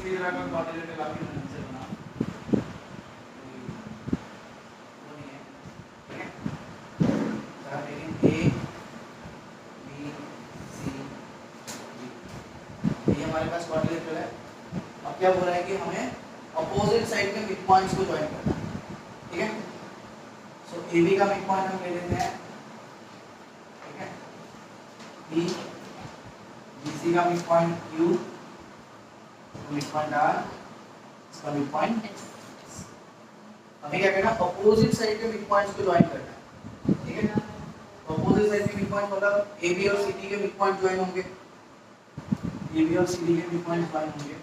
इसी तरह का क्वाड्रिलेटरल आपके मन से बना वो नहीं है, ठीक है। ए बी सी डी, ये हमारे पास क्वाड्रिलेटरल है। अब क्या बोल रहा है कि हमें अपोजिट साइड के मिड पॉइंट्स को ज्वाइन करना है, ठीक है। सो ए बी का मिड पॉइंट हम ले लेते हैं, ठीक है। बी बी सी का mid point Q, mid point R, इसका मिड पॉइंट। हमें क्या करना है, अपोजिट साइड के मिड पॉइंट्स को ज्वाइन करना है, ठीक है। अपोजिट साइड के मिड पॉइंट मतलब ए बी और सी डी के मिड पॉइंट ज्वाइन होंगे, ए बी और सी डी के मिड पॉइंट ज्वाइन होंगे,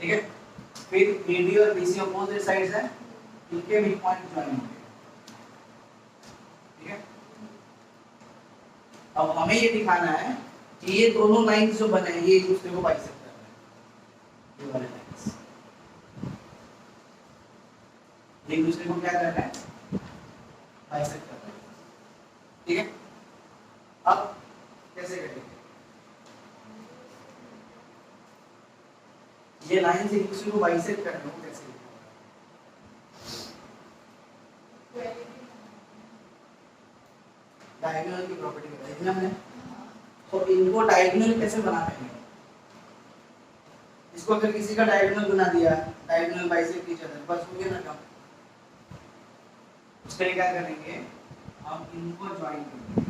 ठीक है। फिर ए डी और बी सी अपोजिट साइड्स हैं, इनके मिड पॉइंट ज्वाइन होंगे, ठीक है। अब हमें ये दिखाना है कि ये दोनों लाइंस जो बने हैं ये एक दूसरे को बाइसेक्ट कर रहे हैं, ये वाले लाइंस एक दूसरे को क्या कर रहे हैं, बाइसेक्ट कर रहे हैं, ठीक है। अब कैसे करेंगे, ये लाइंस एक दूसरे को बाइसेक्ट कर रहे हो कैसे, डायगोनल की प्रॉपर्टी बताई थी हमने। तो इनको डायगोनल कैसे बना पाएंगे, इसको अगर किसी का डायगोनल बना दिया, डायगोनल बाइसेक्ट ईच अदर, बस हो गया ना काम। उसके लिए क्या करेंगे, हम इनको ज्वाइन करेंगे,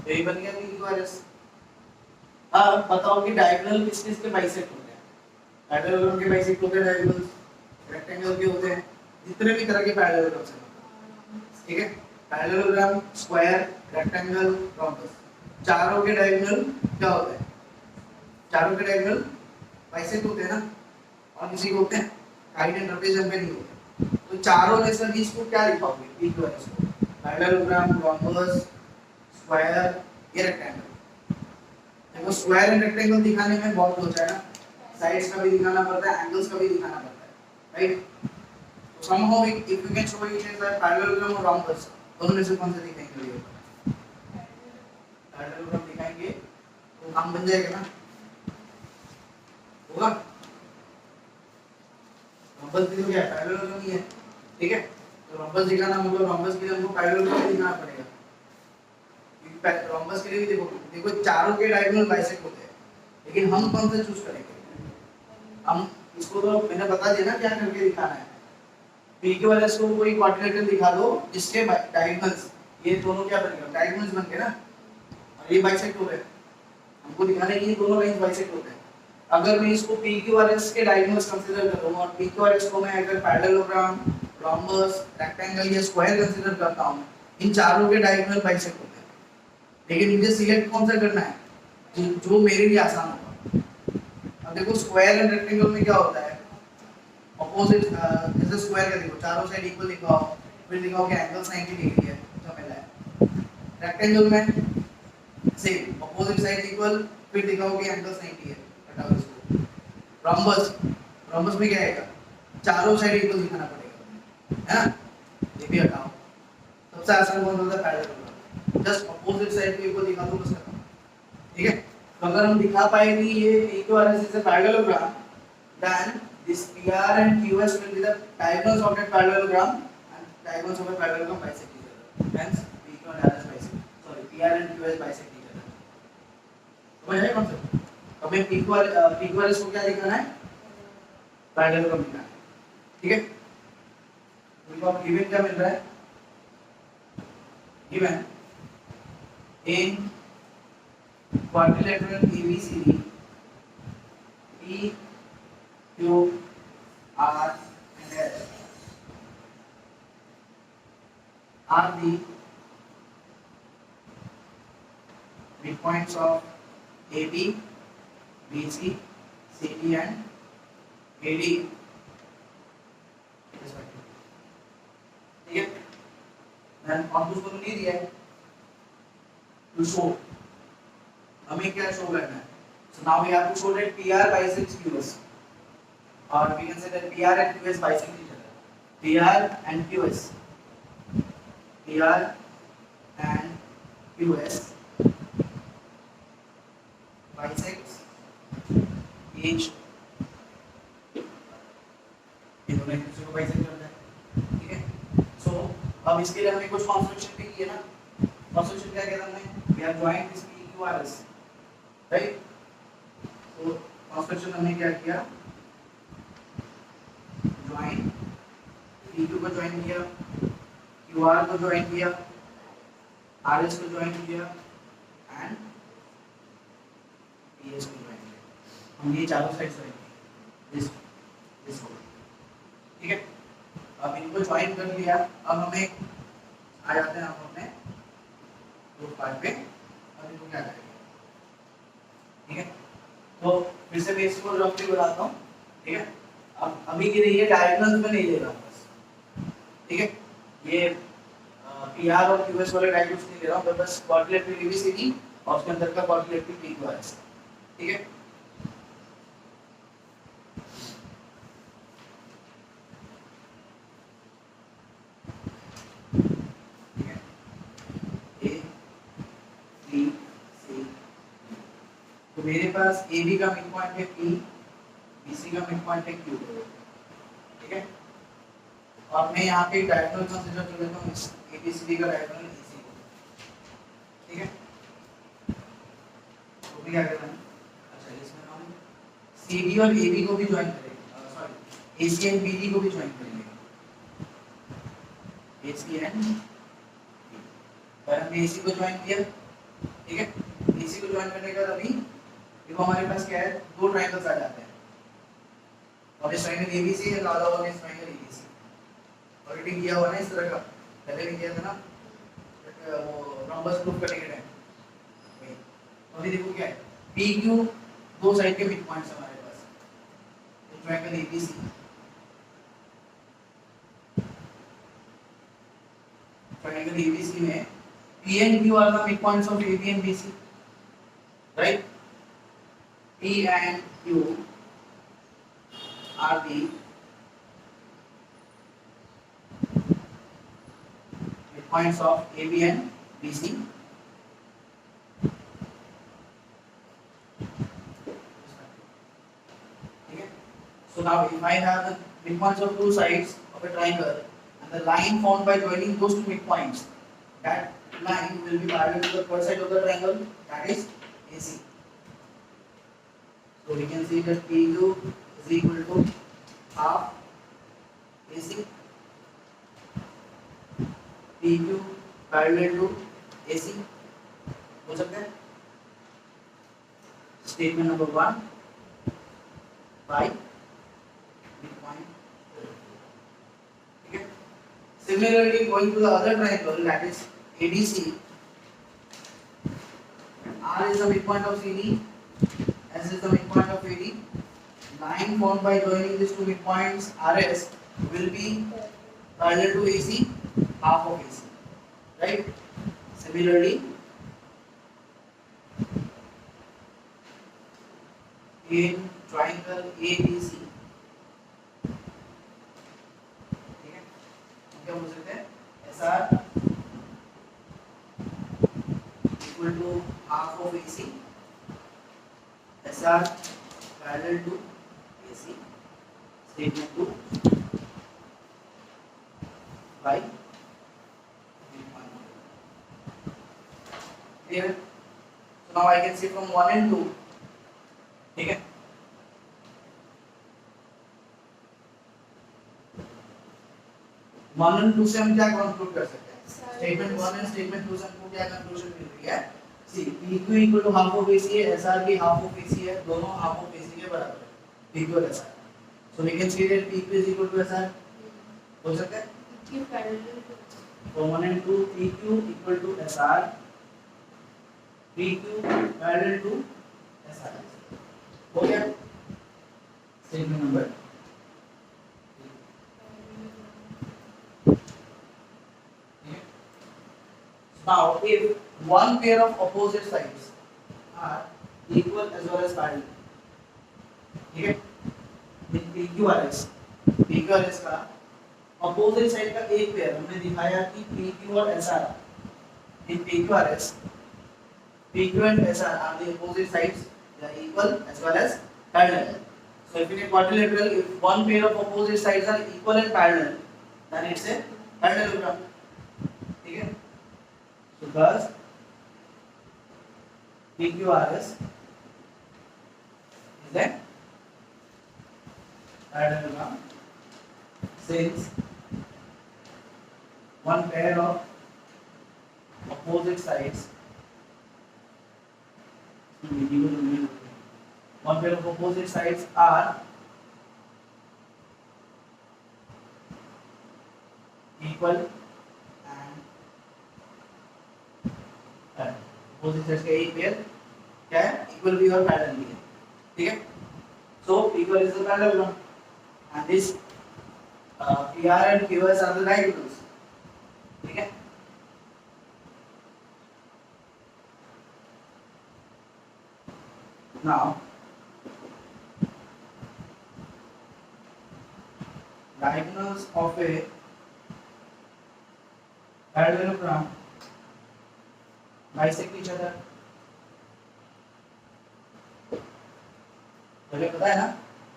यही बन गया इक्विवेलेंस। अब बताओ कि डायगोनल किस किस के बाइसेक्ट होते हैं, पैरेललोग्राम के बाइसेक्ट होते हैं डायगोनल्स, रेक्टेंगल के होते हैं, जितने भी तरह के पैरेललोग्राम्स हैं, ठीक है। पैरेललोग्राम, स्क्वायर, रेक्टेंगल, रोम्बस, चारों के डायगोनल क्या होते हैं, चारों के डायगोनल बाइसेक्ट होते हैं ना, और किसी को होते हैं साइड एंड ट्रापेजम पे नहीं होते। तो चारों में से इसको क्या लिखोगे, इक्विवेलेंस को, पैरेललोग्राम, रोम्बस, स्क्वायर, ये रेक्टेंगल। देखो स्क्वायर एंड रेक्टेंगल दिखाने में बहुत होता है ना, साइड्स का भी दिखाना पड़ता है, एंगल्स का भी दिखाना पड़ता है, राइट। तो somehow if you can show it as a parallelogram or rhombus, दोनों में से कौन सा दिखाएंगे, ये पैरेललोग्राम दिखाएंगे तो काम बन जाएगा ना, होगा। रोम्बस भी तो क्या है, पैरेललोग्राम ही है, ठीक है। तो रोम्बस दिखाना मतलब रोम्बस के लिए हमको पैरेललोग्राम दिखाना पड़ेगा। रोम्बस के लिए भी देखो चारों के डायगोनल बाइसेक्ट होते हैं, लेकिन हम कौन सा चूज करेंगे, हम इसको तो मैंने बता दिया ना क्या करके दिखाना है। इक्विवेलेंस को कोई क्वाड्रिलेटरल दिखा दो जिसके डायगोनल्स ये दोनों क्या बनेगा, डायगोनल्स बन गए ना, और ये बाइसेक्ट हो रहे हैं, हमको दिखाना है कि ये दोनों लाइंस बाइसेक्ट होते हैं। अगर मैं इसको पी इक्विवेलेंस के डायगोनल्स कंसीडर कर लूं और पी इक्विवेलेंस को मैं अगर पैरेललोग्राम, रोम्बस, रेक्टेंगल या स्क्वायर कंसीडर करता हूं, इन चारों के डायगोनल बाइसेक्ट होते हैं, लेकिन मुझे सिलेक्ट कौन सा करना है जो मेरे लिए आसान होगा। अब देखो स्क्वायर एंड रेक्टेंगल में क्या होता है, अपोजिट जैसे स्क्वायर का देखो चारों साइड इक्वल दिखाओ, फिर दिखाओ कि एंगल्स 90 डिग्री है, झमेला है। रेक्टेंगल में सेम अपोजिट साइड इक्वल, फिर दिखाओ कि एंगल्स 90 है, हटाओ इसको। रोम्बस में क्या आएगा, चारों साइड इक्वल दिखाना पड़ेगा, है ना, ये भी हटाओ। सबसे आसान कौन होता है, पैरेललोग्राम, जस्ट अपोजिट साइड को इक्वल दिखा दो बस खत्म, ठीक है। तो अगर हम दिखा पाए कि ये equivalence is a parallelogram, then this PR and QS will be the diagonals of that parallelogram, and diagonals of a parallelogram bisect each other, hence PQ and RS bisect, sorry PR and QS bisect each other। समझ आया concept. हमें equivalence को क्या दिखाना है, parallelogram दिखाना है, ठीक है। तो अब गिवन क्या मिल रहा है, given in quadrilateral ABCD P Q R and S are the midpoints of AB, BC, CD and AD, ठीक है। then और कुछ तो नहीं दिया है to show, हमें क्या शो करना है, so now we have to show that PR bisects QS, or we can say that PR and QS bisect each other, PR and QS PR and QS bisects each, ये दोनों एक दूसरे को bisect करते हैं, ठीक है। सो अब इसके लिए हमने कुछ कंस्ट्रक्शन भी किए ना। कंस्ट्रक्शन क्या किया हमने, we have joined this PQRS, right. तो कंस्ट्रक्शन हमने क्या किया, ज्वाइन PQ को ज्वाइन किया, QR को ज्वाइन किया, RS को ज्वाइन किया एंड PS को ज्वाइन किया। हम ये चारों साइड ज्वाइन किए, दिस हो, ठीक है। अब इनको ज्वाइन कर लिया। अब हमें आ जाते हैं हम अपने ग्रुप पार्ट पे। अब इनको क्या करेंगे, ठीक है। तो फिर से मैं इसको रफली बताता हूँ, ठीक है। अब अभी के लिए ये डायगोनल में नहीं ले रहा हूँ बस, ठीक है। ये PR और QS वाले डायगोनल्स नहीं ले रहा हूँ, बस क्वाड्रिलेटरल ABCD और उसके अंदर का क्वाड्रिलेटरल PQRS, ठीक है। तो मेरे पास AB का मिड पॉइंट है P, BC का मिड पॉइंट है Q, ठीक है। और मैं यहाँ पे डायगोनल कंसीडर कर लेता हूँ इस ABCD का डायगोनल AC को, ठीक है। तो भी क्या करना है, अच्छा इसमें हम CD और AB को भी ज्वाइन करेंगे, सॉरी AC एंड BD को भी ज्वाइन करेंगे, AC एंड हमने AC को ज्वाइन किया, ठीक है। AC को ज्वाइन करने के बाद अभी देखो हमारे पास क्या है, दो ट्रायंगल्स आ जाते हैं। और इस ट्रायंगल ABC है, लादा हुआ इस ट्रायंगल ABC ऑलरेडी किया हुआ है इस तरह का, पहले भी किया था ना वो रॉम्बस प्रूफ करने के टाइम। अभी देखो क्या है, PQ दो साइड के मिड पॉइंट्स हमारे पास, तो ट्रायंगल ABC, ट्रायंगल ABC में P and Q are the midpoints of AB and BC, right? P and Q are the midpoints of AB and BC. Okay. So now if I have the midpoints of two sides of a triangle and the line formed by joining those two midpoints, that line will be parallel to the third side of the triangle, that is AC. So we can see that PQ is equal to half AC, PQ parallel to AC, हो सकता है statement number 1 by midpoint, ठीक है। Similarly, going to the other triangle, that is ADC, R is the midpoint of CD, S is the midpoint of AD. Line formed by joining these two midpoints RS will be parallel to AC, half of AC, right? Similarly, in triangle ABC, ठीक है, क्या बोल सकते हैं, SR equal to half of AC, SR parallel to AC, statement 2 by midpoint. Clear? So now I can see from 1 and 2, ठीक है। 1 and 2 से हम क्या कंक्लूड कर सकते हैं, स्टेटमेंट 1 एंड स्टेटमेंट 2 से हमको क्या कंक्लूजन मिल रही है, see PQ equal to half of AC है, SR भी हाफ ऑफ AC है, दोनों हाफ ऑफ AC के बराबर है, PQ और SR। So we can see that PQ is equal to SR, हो सकता है PQ parallel to 1 and 2, PQ equal to SR, PQ parallel to SR, हो गया statement number. Now, if one pair of opposite sides are equal as well as parallel, ठीक है, PQRS का opposite side का एक पेयर हमने दिखाया कि PQ और SR in PQRS PQ and SR are the opposite sides, they are equal as well as parallel. So if in a quadrilateral, if one pair of opposite sides are equal and parallel, then it's a parallelogram. ठीक है? So thus PQRS is a parallelogram since one pair of opposite sides one pair of opposite sides are equal and parallel. Opposite sides का एक pair क्या है? Equal भी और parallel भी है. ठीक है? So equal is the parallelogram, and this PR and QS are the diagonals. ठीक है? Now diagonals of a parallelogram bisect each other. मुझे पता है ना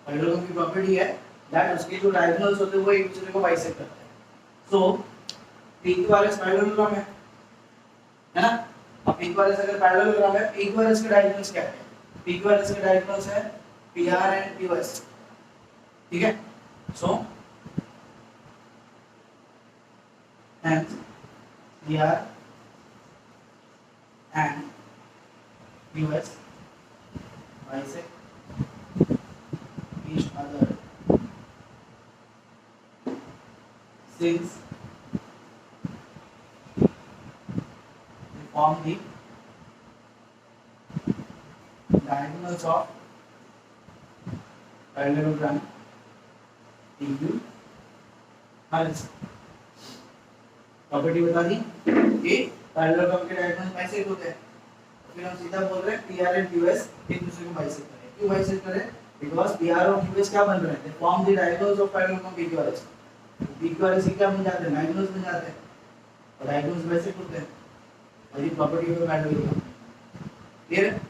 पैरेललोग्राम की प्रॉपर्टी है दैट उसके जो डायगोनल्स होते हैं वो एक दूसरे को बाइसेक्ट करते हैं. सो PQRS पैरेललोग्राम है ना. अब PQRS अगर पैरेललोग्राम है, PQRS के डायगोनल्स क्या है? PQRS के डायगोनल्स है PR एंड QS. ठीक है? सो hence PR and QS bisect each other since they form the diagonals of parallelogram PQRS. Property बता दी कि पैरेललोग्राम के डायगोनल बाइसेक्ट होते हैं. तो फिर हम सीधा बोल रहे हैं PR एंड QS एक दूसरे को बाइसेक्ट करें. क्यों बाइसेक्ट करें? बिकॉज़ PR और QS क्या बन रहे हैं? They form the diagonals of parallelogram PQRS. PQRS के क्या बन जाते हैं? डायगोनल्स बन जाते हैं. और डायगोनल्स बाइसेक्ट होते हैं. और ये प्रॉपर्टी ऑफ पैरेललोग्राम. क्लियर है?